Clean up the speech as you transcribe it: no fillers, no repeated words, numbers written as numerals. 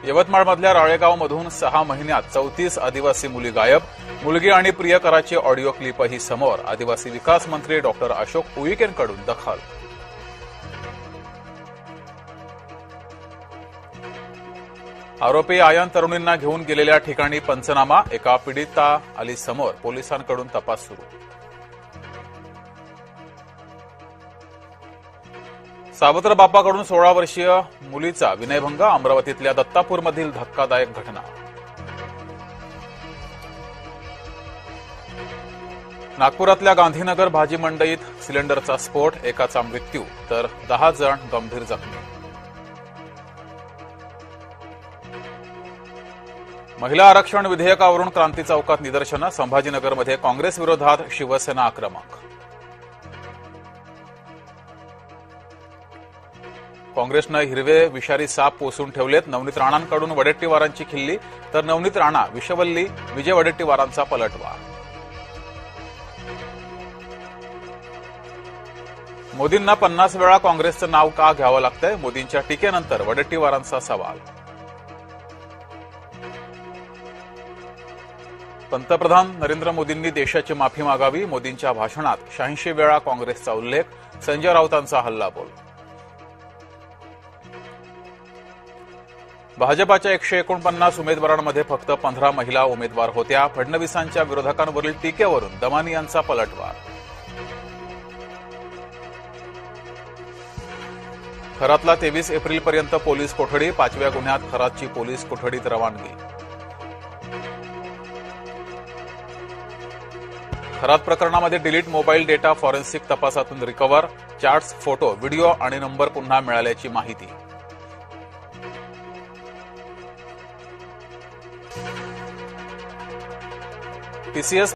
यवतमाळमधल्या राळेगावमधून 6 महिन्यात 34 आदिवासी मुली गायब. मुलगी आणि प्रियकराची ऑडिओ क्लिपही समोर. आदिवासी विकास मंत्री डॉक्टर अशोक उईकेंकडून दखल. आरोपी आयन तरुणींना घेऊन गेलेल्या ठिकाणी पंचनामा. एका पीडिता आली समोर. पोलिसांकडून तपास सुरू. सावत्र बापाकडून 16 वर्षीय मुलीचा विनयभंग. अमरावतीतल्या दत्तापूरमधील धक्कादायक घटना. नागपुरातल्या गांधीनगर भाजी मंडईत सिलेंडरचा स्फोट. एकाचा मृत्यू तर 10 जण गंभीर जखमी. महिला आरक्षण विधेयकावरून क्रांती चौकात निदर्शनं. संभाजीनगरमध्ये काँग्रेस विरोधात शिवसेना आक्रमक. काँग्रेसनं हिरवे विषारी साप पोसून ठेवलेत. नवनीत राणांकडून वडेट्टीवारांची खिल्ली तर नवनीत राणा विषवल्ली विजय वडेट्टीवारांचा पलटवार. मोदींना 50 वेळा काँग्रेसचं नाव का घ्यावं लागतंय? मोदींच्या टीकेनंतर वडेट्टीवारांचा सवाल. पंतप्रधान नरेंद्र मोदींनी देशाची माफी मागावी. मोदींच्या भाषणात 86 वेळा काँग्रेसचा उल्लेख. संजय राऊतांचा हल्लाबोल. भाजपाच्या 149 उमेदवारांमध्ये फक्त 15 महिला उमेदवार होत्या. फडणवीसांच्या विरोधकांवरील टीकेवरून दमानी यांचा पलटवार. थरातला 23 एप्रिलपर्यंत पोलीस कोठडी. 5व्या गुन्ह्यात थरातची पोलीस कोठडीत रवानगी. थरात प्रकरणामध्ये डिलीट मोबाईल डेटा फॉरेन्सिक तपासातून रिकव्हर. चॅट्स, फोटो, व्हिडिओ आणि नंबर पुन्हा मिळाल्याची माहिती. टीसीएस